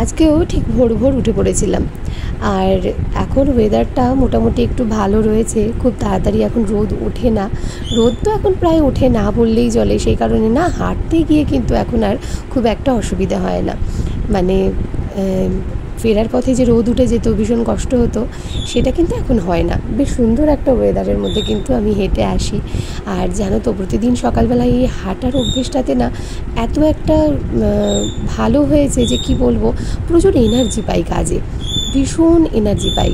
আজকেও ঠিক ভোর ভোর উঠে পড়েছিলাম। আর এখন ওয়েদারটা মোটামুটি একটু ভালো রয়েছে, খুব তাড়াতাড়ি এখন রোদ ওঠে না। রোদ তো এখন প্রায় ওঠে না বললেই চলে, সেই কারণে না হাঁটতে গিয়ে কিন্তু এখন আর খুব একটা অসুবিধা হয় না। মানে ফেরার পথে যে রোদ উঠে যেত, ভীষণ কষ্ট হতো, সেটা কিন্তু এখন হয় না। বেশ সুন্দর একটা ওয়েদারের মধ্যে কিন্তু আমি হেঁটে আসি। আর জানো তো, প্রতিদিন সকালবেলায় এই হাঁটার অভ্যেসটাতে না এত একটা ভালো হয়েছে যে কি বলবো, প্রচুর এনার্জি পাই কাজে, ভীষণ এনার্জি পাই।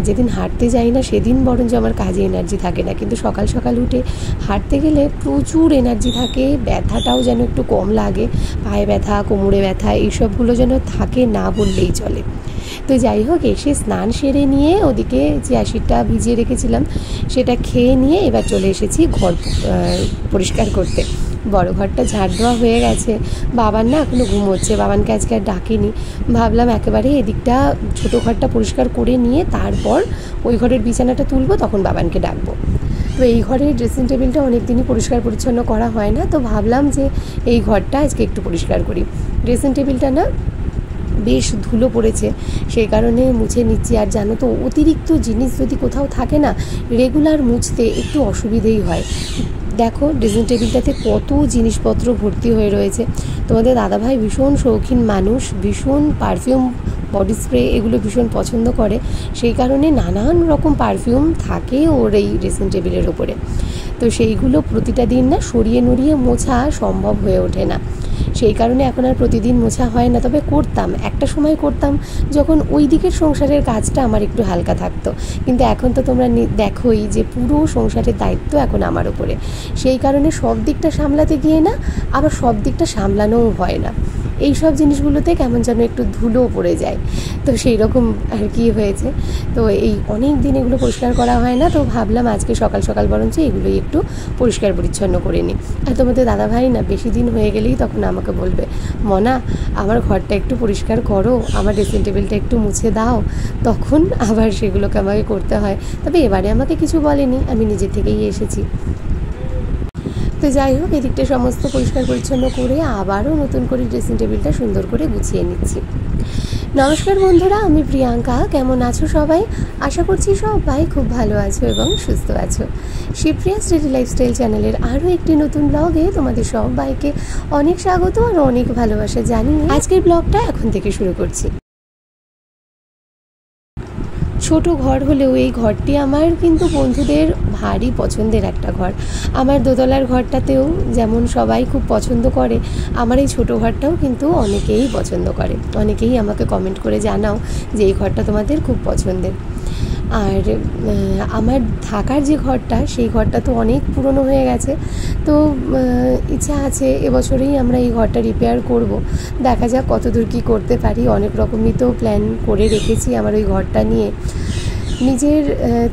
যেদিন হাঁটতে যাই না সেদিন বরঞ্চ আমার কাজে এনার্জি থাকে না, কিন্তু সকাল সকাল উঠে হাঁটতে গেলে প্রচুর এনার্জি থাকে। ব্যথাটাও যেন একটু কম লাগে, পায়ে ব্যথা, কোমরে ব্যথা এইসবগুলো যেন থাকে না বললেই চলে। তো যাই হোক, এসে স্নান সেরে নিয়ে ওদিকে যে অ্যাসিডটা ভিজিয়ে রেখেছিলাম সেটা খেয়ে নিয়ে এবার চলে এসেছি ঘর পরিষ্কার করতে। বড় ঘরটা ঝাড় দেওয়া হয়ে গেছে, বাবান না এখনও ঘুমোচ্ছে, বাবানকে আজকে আর ডাকিনি। ভাবলাম একেবারে এদিকটা ছোটো ঘরটা পরিষ্কার করে নিয়ে তারপর ওই ঘরের বিছানাটা তুলবো, তখন বাবানকে ডাকবো। তো এই ঘরের ড্রেসিং টেবিলটা অনেক দিনই পরিষ্কার পরিচ্ছন্ন করা হয় না, তো ভাবলাম যে এই ঘরটা আজকে একটু পরিষ্কার করি। ড্রেসিং টেবিলটা না বেশ ধুলো পড়েছে, সেই কারণে মুছে নিচ্ছি। আর জানো তো, অতিরিক্ত জিনিস যদি কোথাও থাকে না, রেগুলার মুছতে একটু অসুবিধেই হয়। দেখো ড্রেসিং টেবিলটাতে কত জিনিসপত্র ভর্তি হয়ে রয়েছে। তোমাদের দাদাভাই ভীষণ শৌখিন মানুষ, ভীষণ পারফিউম, বডি স্প্রে এগুলো ভীষণ পছন্দ করে, সেই কারণে নানান রকম পারফিউম থাকে ওর এই ড্রেসিং টেবিলের ওপরে। তো সেইগুলো প্রতিটা দিন না সরিয়ে নড়িয়ে মোছা সম্ভব হয়ে ওঠে না, সেই কারণে এখন আর প্রতিদিন মোছা হয় না। তবে করতাম, একটা সময় করতাম যখন ওই দিকের সংসারের কাজটা আমার একটু হালকা থাকতো, কিন্তু এখন তো তোমরা দেখোই যে পুরো সংসারের দায়িত্ব এখন আমার উপরে, সেই কারণে সব দিকটা সামলাতে গিয়ে না আবার সব দিকটা সামলানোও হয় না। এই সব জিনিসগুলোতে কেমন যেন একটু ধুলো পড়ে যায়, তো সেই রকম আর কি হয়েছে। তো এই অনেক দিন এগুলো পরিষ্কার করা হয় না, তো ভাবলাম আজকে সকাল সকাল বরঞ্চ এগুলোই একটু পরিষ্কার পরিচ্ছন্ন করে নিই। আর তোমাদের দাদাভাই না বেশি দিন হয়ে গেলেই তখন আমাকে বলবে, মনা আমার ঘরটা একটু পরিষ্কার করো, আমার ড্রেসিং টেবিলটা একটু মুছে দাও, তখন আবার সেগুলোকে আমাকে করতে হয়। তবে এবারে আমাকে কিছু বলেনি, আমি নিজে থেকেই এসেছি। তো যাই হোক, এদিকটা সমস্ত পরিষ্কার পরিচ্ছন্ন করে আবারও নতুন করে ড্রেসিং টেবিলটা সুন্দর করে গুছিয়ে নিচ্ছি। নমস্কার বন্ধুরা, আমি প্রিয়াঙ্কা। কেমন আছো সবাই? আশা করছি সবাই খুব ভালো আছো এবং সুস্থ আছো। শিবপ্রিয়া স্টেডি লাইফস্টাইল চ্যানেলের আরও একটি নতুন ব্লগে তোমাদের সবাইকে অনেক স্বাগত আর অনেক ভালোবাসা জানিয়ে আজকের ব্লগটা এখন থেকে শুরু করছি। ছোট ঘর হলেও এই ঘরটি আমার কিন্তু বন্ধুদের ভারী পছন্দের একটা ঘর। আমার দোতলার ঘরটাতেও যেমন সবাই খুব পছন্দ করে, আমার এই ছোটো ঘরটাও কিন্তু অনেকেই পছন্দ করে। অনেকেই আমাকে কমেন্ট করে জানাও যে এই ঘরটা তোমাদের খুব পছন্দের। আর আমার থাকার যে ঘরটা, সেই ঘরটা তো অনেক পুরনো হয়ে গেছে, তো ইচ্ছা আছে এবছরেই আমরা এই ঘরটা রিপেয়ার করব। দেখা যাক কতদূর কী করতে পারি। অনেক রকমই তো প্ল্যান করে রেখেছি আমার ওই ঘরটা নিয়ে। নিজের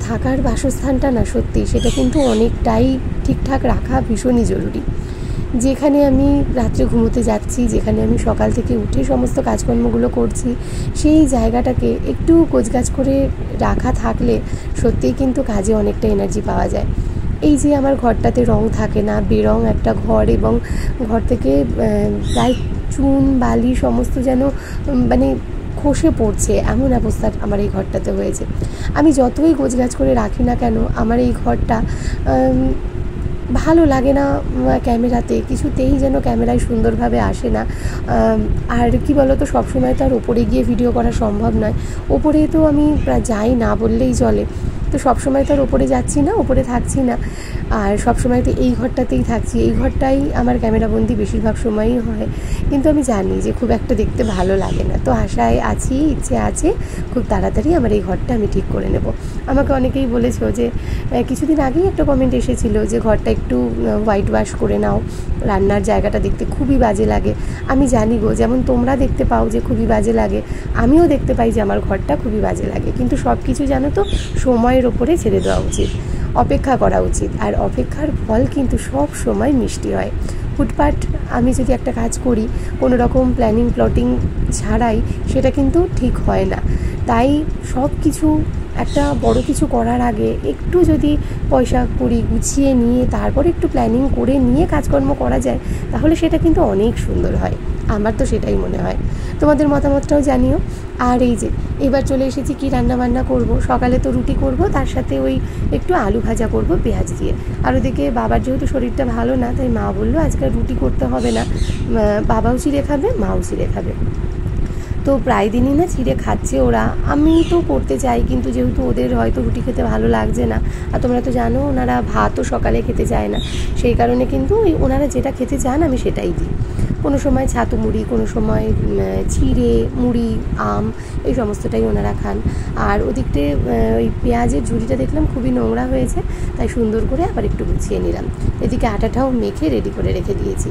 থাকার বাসস্থানটা না সত্যি সেটা কিন্তু অনেকটাই ঠিকঠাক রাখা ভীষণই জরুরি। যেখানে আমি রাত্রে ঘুমোতে যাচ্ছি, যেখানে আমি সকাল থেকে উঠে সমস্ত কাজকর্মগুলো করছি, সেই জায়গাটাকে একটু গোছগাছ করে রাখা থাকলে সত্যিই কিন্তু কাজে অনেকটা এনার্জি পাওয়া যায়। এই যে আমার ঘরটাতে রং থাকে না, বেরং একটা ঘর, এবং ঘর থেকে প্রায় চুন বালি সমস্ত যেন মানে খসে পড়ছে, এমন অবস্থা আমার এই ঘরটাতে হয়েছে। আমি যতই গোছগাছ করে রাখি না কেন, আমার এই ঘরটা ভালো লাগে না। ক্যামেরাতে কিছুতেই যেন ক্যামেরায় সুন্দরভাবে আসে না। আর কি বলো তো, সবসময় তো আর ওপরে গিয়ে ভিডিও করা সম্ভব নয়। ওপরে তো আমি যাই না বললেই চলে, তো সবসময় তো আর ওপরে যাচ্ছি না, ওপরে থাকছি না। আর সবসময় তো এই ঘরটাতেই থাকছি, এই ঘরটাই আমার ক্যামেরাবন্দি বেশিরভাগ সময়ই হয়। কিন্তু আমি জানি যে খুব একটা দেখতে ভালো লাগে না, তো আশায় আছি, ইচ্ছে আছে খুব তাড়াতাড়ি আমার এই ঘরটা আমি ঠিক করে নেব। আমাকে অনেকেই বলেছো যে, কিছুদিন আগেই একটা কমেন্ট এসেছিলো যে ঘরটা একটু হোয়াইট ওয়াশ করে নাও, রান্নার জায়গাটা দেখতে খুবই বাজে লাগে। আমি জানি গো, যেমন তোমরা দেখতে পাও যে খুবই বাজে লাগে, আমিও দেখতে পাই যে আমার ঘরটা খুবই বাজে লাগে। কিন্তু সব কিছু জানো তো সময়ের ওপরে ছেড়ে দেওয়া উচিত, অপেক্ষা করা উচিত। আর অপেক্ষার ফল কিন্তু সব সময় মিষ্টি হয়। হুটপাট আমি যদি একটা কাজ করি কোনো রকম প্ল্যানিং প্লটিং ছাড়াই, সেটা কিন্তু ঠিক হয় না। তাই সব কিছু একটা বড় কিছু করার আগে একটু যদি পয়সা করি গুছিয়ে নিয়ে তারপর একটু প্ল্যানিং করে নিয়ে কাজকর্ম করা যায়, তাহলে সেটা কিন্তু অনেক সুন্দর হয়। আমার তো সেটাই মনে হয়। তোমাদের মতামতটাও জানিও। আর এই যে এবার চলে এসেছি কি রান্না বান্না করব। সকালে তো রুটি করব, তার সাথে ওই একটু আলু ভাজা করব পেঁয়াজ দিয়ে। আর ওদিকে বাবার যেহেতু শরীরটা ভালো না, তাই মা বললো আজকে রুটি করতে হবে না, বাবাও চিড়ে খাবে, মাও চিড়ে খাবে। তো প্রায় দিনই না চিড়ে খাচ্ছে ওরা। আমি তো করতে চাই, কিন্তু যেহেতু ওদের হয়তো রুটি খেতে ভালো লাগছে না, আর তোমরা তো জানো ওনারা ভাতও সকালে খেতে চায় না, সেই কারণে কিন্তু ওনারা যেটা খেতে চান আমি সেটাই দিই। কোনো সময় ছাতু মুড়ি, কোনো সময় চিড়ে মুড়ি, আম, এই সমস্তটাই ওনারা খান। আর ওদিকতে ওই পেঁয়াজের ঝুড়িটা দেখলাম খুবই নোংরা হয়েছে, তাই সুন্দর করে আবার একটু গুছিয়ে নিলাম। এদিকে আটাটাও মেখে রেডি করে রেখে দিয়েছি।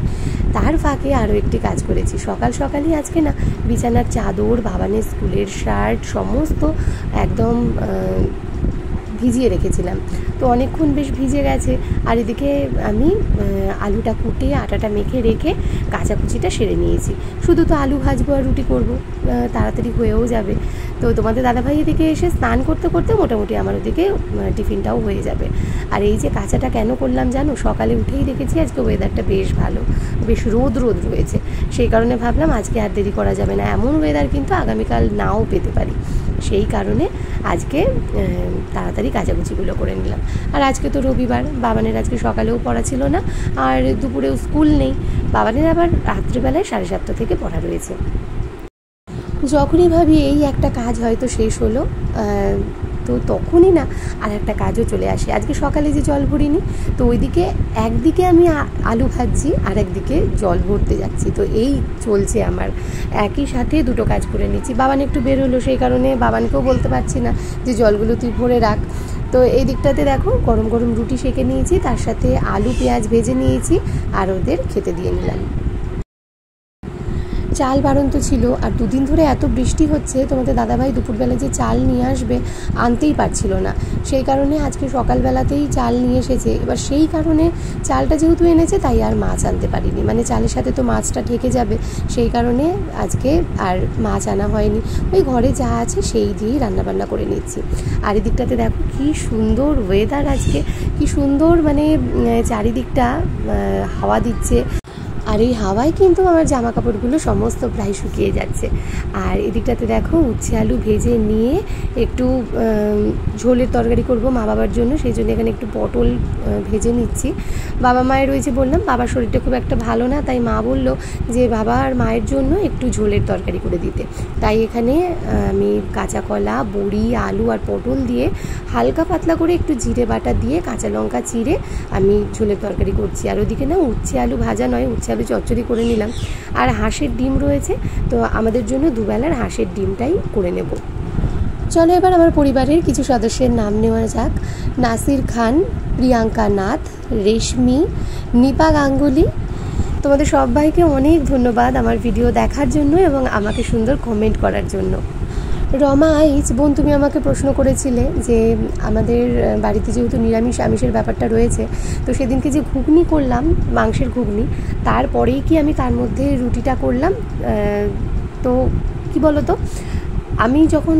তার ফাঁকে আরও একটি কাজ করেছি। সকাল সকালই আজকে না বিছানার চাদর, বাবানের স্কুলের শার্ট সমস্ত একদম ভিজিয়ে রেখেছিলাম। তো অনেকক্ষণ বেশ ভিজে গেছে। আর এদিকে আমি আলুটা কুটে আটাটা মেখে রেখে কাচাকুচিটা সেরে নিয়েছি। শুধু তো আলু ভাজবো আর রুটি করবো, তাড়াতাড়ি হয়েও যাবে। তো তোমাদের দাদাভাই এদিকে এসে স্নান করতে করতে মোটামুটি আমার ওদিকে টিফিনটাও হয়ে যাবে। আর এই যে কাচাটা কেন করলাম জানো, সকালে উঠেই দেখেছি আজকে ওয়েদারটা বেশ ভালো, বেশ রোদ রয়েছে, সেই কারণে ভাবলাম আজকে আর দেরি করা যাবে না। এমন ওয়েদার কিন্তু আগামীকাল নাও পেতে পারি, সেই কারণে আজকে তাড়াতাড়ি কাচাকুচিগুলো করে নিলাম। আর আজকে তো রবিবার, বাবানের আজকে সকালেও পড়া ছিল না, আর দুপুরেও স্কুল নেই। বাবানের আবার রাত্রিবেলায় 7:30 থেকে পড়া রয়েছে। যখনই ভাবি এই একটা কাজ হয়তো শেষ হলো, তো তখনই না আর একটা কাজও চলে আসে। আজকে সকালে যে জল ভরিনি, তো ওইদিকে একদিকে আমি আলু ভাজছি আর একদিকে জল ভরতে যাচ্ছি। তো এই চলছে আমার, একই সাথে দুটো কাজ করে নিচ্ছি। বাবান একটু বের হলো, সেই কারণে বাবানকেও বলতে পারছি না যে জলগুলো তুই ভরে রাখ। তো এই দিকটাতে দেখো গরম গরম রুটি সেঁকে নিয়েছি, তার সাথে আলু পেঁয়াজ ভেজে নিয়েছি আর ওদের খেতে দিয়ে নিলাম। চাল বাড়ন্ত ছিল, আর দুদিন ধরে এত বৃষ্টি হচ্ছে, তোমাদের দাদাভাই দুপুরবেলা যে চাল নিয়ে আসবে আনতেই পারছিল না, সেই কারণে আজকে সকালবেলাতেই চাল নিয়ে এসেছে। এবার সেই কারণে চালটা যেহেতু এনেছে, তাই আর মাছ আনতে পারিনি, মানে চালের সাথে তো মাছটা ঠেকে যাবে, সেই কারণে আজকে আর মাছ আনা হয়নি। ওই ঘরে যা আছে সেই দিয়েই রান্নাবান্না করে নিচ্ছি। আর এদিকটাতে দেখো কি সুন্দর ওয়েদার আজকে, কি সুন্দর, মানে চারিদিকটা হাওয়া দিচ্ছে, আর এই হাওয়ায় কিন্তু আমার জামা কাপড়গুলো সমস্ত প্রায় শুকিয়ে যাচ্ছে। আর এদিকটাতে দেখো উচ্ছে আলু ভেজে নিয়ে একটু ঝোলের তরকারি করব মা বাবার জন্য, সেই জন্য এখানে একটু পটল ভেজে নিচ্ছি। বাবা মায়ের রয়েছে, বললাম বাবার শরীরটা খুব একটা ভালো না, তাই মা বলল যে বাবা আর মায়ের জন্য একটু ঝোলের তরকারি করে দিতে। তাই এখানে আমি কাঁচা কলা, বড়ি, আলু আর পটল দিয়ে হালকা পাতলা করে একটু জিরে বাটা দিয়ে কাঁচা লঙ্কা চিড়ে আমি ঝোলের তরকারি করছি। আর ওদিকে না উচ্ছে আলু ভাজা নয়, উচ্ছে আলু চচ্চড়ি করে নিলাম। আর হাঁসের ডিম রয়েছে, তো আমাদের জন্য দুবেলার হাঁসের ডিমটাই করে নেব। চলো এবার আমার পরিবারের কিছু সদস্যের নাম নেওয়া যাক। নাসির খান, প্রিয়াঙ্কা নাথ, রেশমি, নিপা গাঙ্গুলি। তোমাদের সবাইকে অনেক ধন্যবাদ আমার ভিডিও দেখার জন্য এবং আমাকে সুন্দর কমেন্ট করার জন্য। রমা আইচ বোন, তুমি আমাকে প্রশ্ন করেছিলে যে আমাদের বাড়িতে যেহেতু নিরামিষ আমিষের ব্যাপারটা রয়েছে, তো সেদিনকে যে ঘুগনি করলাম, মাংসের ঘুগনি, তারপরেই কি আমি তার মধ্যে রুটিটা করলাম। তো কি বলো তো, আমি যখন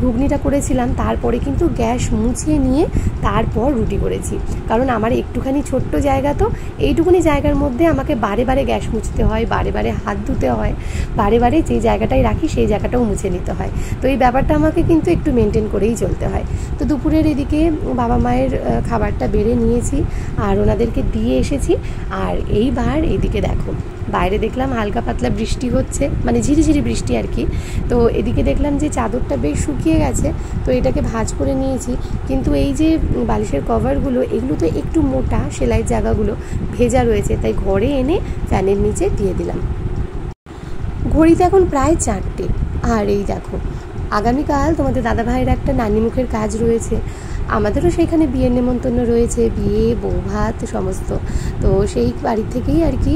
ঘুগনিটা করেছিলাম তারপরে কিন্তু গ্যাস মুছে নিয়ে তারপর রুটি করেছি, কারণ আমার একটুখানি ছোট্ট জায়গা, তো এইটুকুনি জায়গার মধ্যে আমাকে বারে বারে গ্যাস মুছতে হয়, বারে বারে হাত ধুতে হয়, বারে বারে যে জায়গাটায় রাখি সেই জায়গাটাও মুছে নিতে হয়। তো এই ব্যাপারটা আমাকে কিন্তু একটু মেনটেন করেই চলতে হয়। তো দুপুরের এদিকে বাবা মায়ের খাবারটা বেড়ে নিয়েছি আর ওনাদেরকে দিয়ে এসেছি। আর এইবার এদিকে দেখো, বাইরে দেখলাম হালকা পাতলা বৃষ্টি হচ্ছে, মানে ঝিরিঝিরি বৃষ্টি আর কি। তো এদিকে দেখলাম যে চাদরটা বেশ শুকিয়ে গেছে, তো এটাকে ভাঁজ করে নিয়েছি। কিন্তু এই যে বালিশের কভারগুলো, এগুলো তো একটু মোটা, সেলাইয়ের জায়গাগুলো ভেজা রয়েছে, তাই ঘরে এনে ফ্যানের নিচে দিয়ে দিলাম। ঘড়িতে এখন প্রায় 4টে। আর এই দেখো, আগামীকাল তোমাদের দাদাভাইয়ের একটা নানিমুখের কাজ রয়েছে, আমাদেরও সেইখানে বিয়ের নেমন্তন্ন রয়েছে, বিয়ে, বউ ভাত সমস্ত। তো সেই বাড়ি থেকেই আর কি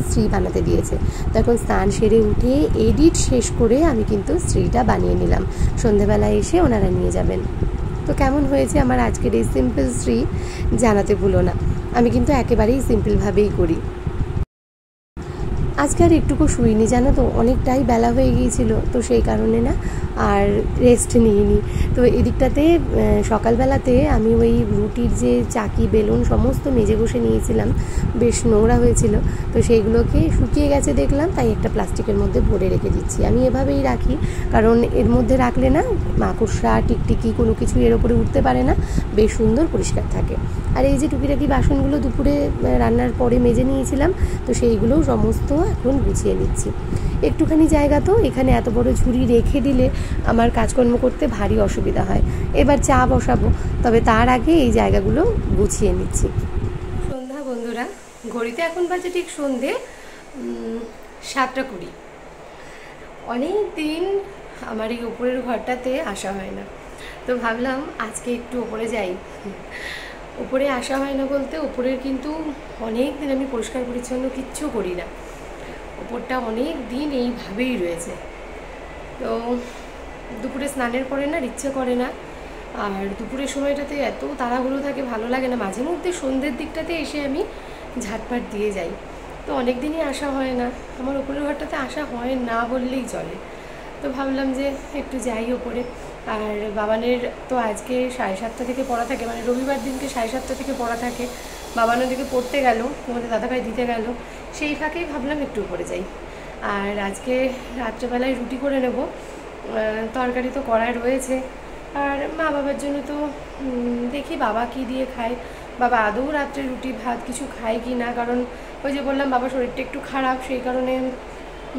স্ত্রী বানাতে দিয়েছে। তো এখন স্নান সেরে উঠে এডিট শেষ করে আমি কিন্তু স্ত্রীটা বানিয়ে নিলাম, সন্ধেবেলায় এসে ওনারা নিয়ে যাবেন। তো কেমন হয়েছে আমার আজকের এই সিম্পল স্ত্রী জানাতে ভুলো না, আমি কিন্তু একেবারেই সিম্পলভাবেই করি। আজকে আর একটুকু শুইনি জানো তো, অনেকটাই বেলা হয়ে গিয়েছিল, তো সেই কারণে না আর রেস্ট নিইনি। তো এদিকটাতে সকালবেলাতে আমি ওই রুটির যে চাকি বেলুন সমস্ত মেজে বসে নিয়েছিলাম, বেশ নোংরা হয়েছিল, তো সেইগুলোকে শুকিয়ে গেছে দেখলাম, তাই একটা প্লাস্টিকের মধ্যে ভরে রেখে দিচ্ছি। আমি এভাবেই রাখি, কারণ এর মধ্যে রাখলে না মাকড়সা টিকটিকি কোনো কিছু এর ওপরে উঠতে পারে না, বেশ সুন্দর পরিষ্কার থাকে। আর এই যে টুকিটাকি বাসনগুলো দুপুরে রান্নার পরে মেজে নিয়েছিলাম, তো সেইগুলোও সমস্ত এখন গুছিয়ে নিচ্ছি। একটুখানি জায়গা তো, এখানে এত বড় ঝুড়ি রেখে দিলে আমার কাজকর্ম করতে ভারী অসুবিধা হয়। এবার চা বসাবো, তবে তার আগে এই জায়গাগুলো গুছিয়ে নিচ্ছি। সন্ধ্যা বন্ধুরা, ঘড়িতে এখন বাজে ঠিক সন্ধে 7:20। অনেক দিন আমার এই উপরের ঘরটাতে আসা হয় না, তো ভাবলাম আজকে একটু উপরে যাই। উপরে আসা হয় না বলতে, উপরের কিন্তু অনেক দিন আমি পরিষ্কার পরিচ্ছন্ন কিচ্ছু করি না, উপরটা অনেক দিন এইভাবেই রয়েছে। তো দুপুরে স্নানের পরে না ইচ্ছে করে না, আর দুপুরের সময়টাতে এত তাড়াহুড়ো থাকে, ভালো লাগে না। মাঝে মধ্যে সন্ধ্যের দিকটাতে এসে আমি ঝাটপাট দিয়ে যাই, তো অনেক দিনই আসা হয় না, আমার উপরের ঘরটাতে আসা হয় না বললেই চলে। তো ভাবলাম যে একটু যাই ওপরে। আর বাবানের তো আজকে 7:30 থেকে পড়া থাকে, মানে রবিবার দিনকে 7:30 থেকে পড়া থাকে। বাবান ওদিকে পড়তে গেল, তোমাদের দাদাভাই দিতে গেল, সেই ফাঁকেই ভাবলাম একটু উপরে যাই। আর আজকে রাত্রেবেলায় রুটি করে নেব, তরকারি তো কড়াই রয়েছে। আর মা বাবার জন্য তো দেখি বাবা কি দিয়ে খায়, বাবা আদৌ রাত্রে রুটি ভাত কিছু খায় কি না, কারণ ওই যে বললাম বাবার শরীরটা একটু খারাপ, সেই কারণে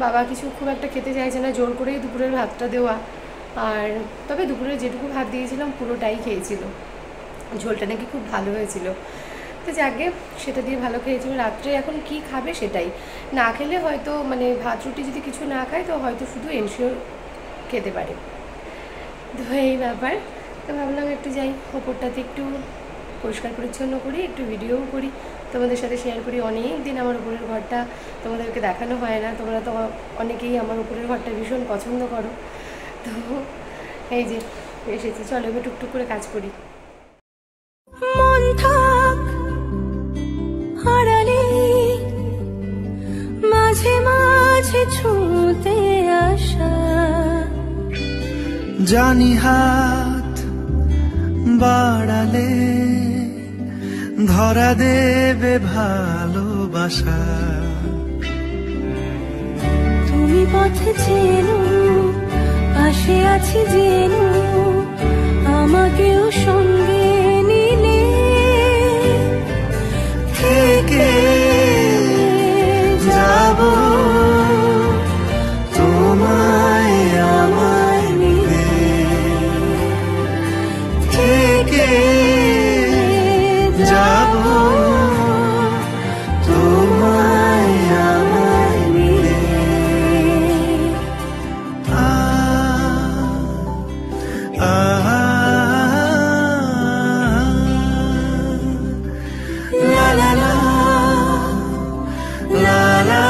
বাবা কিছু খুব একটা খেতে চাইছে না, জোর করেই দুপুরের ভাতটা দেওয়া। আর তবে দুপুরে যেটুকু ভাত দিয়েছিলাম পুরোটাই খেয়েছিল, ঝোলটা নাকি খুব ভালো হয়েছিল, তো যাকে সেটা দিয়ে ভালো খেয়েছিল। রাত্রে এখন কি খাবে সেটাই, না খেলে হয়তো মানে ভাত রুটি যদি কিছু না খায় তো হয়তো শুধু এনশিওর খেতে পারে। তো এই ব্যাপার, তো ভাবলাম একটু যাই ওপরটাতে, একটু পরিষ্কার পরিচ্ছন্ন করি, একটু ভিডিওও করি, তোমাদের সাথে শেয়ার করি। অনেক দিন আমার উপরের ঘরটা তোমাদেরকে দেখানো হয় না, তোমরা তো অনেকেই আমার উপরের ঘরটা ভীষণ পছন্দ করো। তো এই যে এসেছি, চলো এবার টুকটুক করে কাজ করি। মন থাক হারালে মাঝে মাঝে ছুঁতে আসা, জানি হাত বাড়ালে ধরা দেবে ভালোবাসা। তুমি পথে চেনো, পাশে আছি জেনো, আমাকেও সঙ্গে নিলে থেকে যাব তোমায় আমার মিলে, থেকে যাব তোমায় আমার মিলে। La la la, la la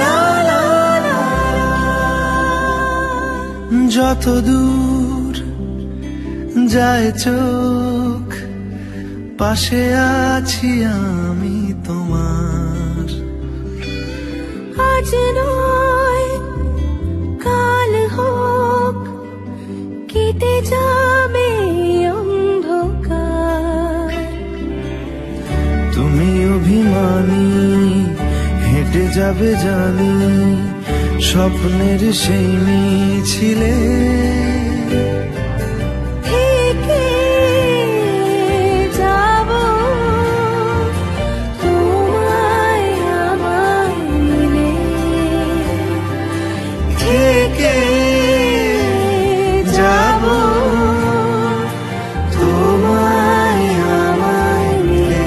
la la la la, যত দূর যায় চোখ পাশে আছি আমি তোমার। আজ নয় কাল হোক কেটে যাবে অন্ধকার, তুমি অভিমানী হেঁটে যাবে জানি স্বপ্নের সেই মিছিলে, থেকে যাব তোমায় আমার মিলে, থেকে যাব তোমায় আমার মিলে।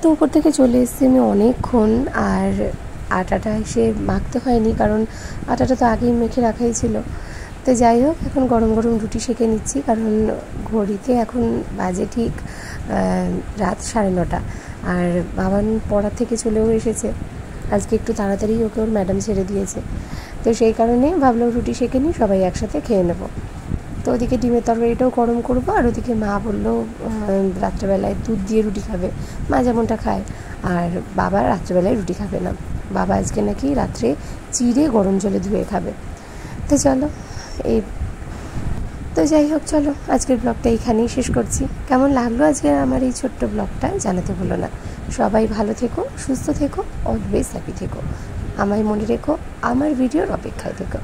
তো উপর থেকে চলে এসেছি আমি অনেকক্ষণ, আর আটাটা এসে মাখতে হয়নি কারণ আটাটা তো আগেই মেখে রাখাই ছিল। তো যাই হোক, এখন গরম গরম রুটি সেঁকে নিচ্ছি, কারণ ঘড়িতে এখন বাজে ঠিক রাত 9:30, আর বাবান পড়া থেকে চলেও এসেছে। আজকে একটু তাড়াতাড়ি ওকে ওর ম্যাডাম ছেড়ে দিয়েছে, তো সেই কারণে ভাবলাম রুটি সেঁকে নিই, সবাই একসাথে খেয়ে নেব। তো ওদিকে ডিমের তরকারিটাও গরম করবো, আর ওদিকে মা বললো রাত্রেবেলায় দুধ দিয়ে রুটি খাবে, মা যেমনটা খায়, আর বাবা রাত্রেবেলায় রুটি খাবে না, বাবা আজকে নাকি রাত্রে চিড়ে গরম জলে ধুয়ে খাবে। তো চলো তো যাই হোক, চলো আজকের ব্লগটা এইখানেই শেষ করছি। কেমন লাগলো আজকে আমার এই ছোট্ট ব্লগটা জানাতে ভুলো না। সবাই ভালো থেকো, সুস্থ থেকো, অলওয়েজ হ্যাপি থেকো। আমায় মনে রেখো, আমার ভিডিওর অপেক্ষায় থেকো।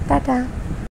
টাটা।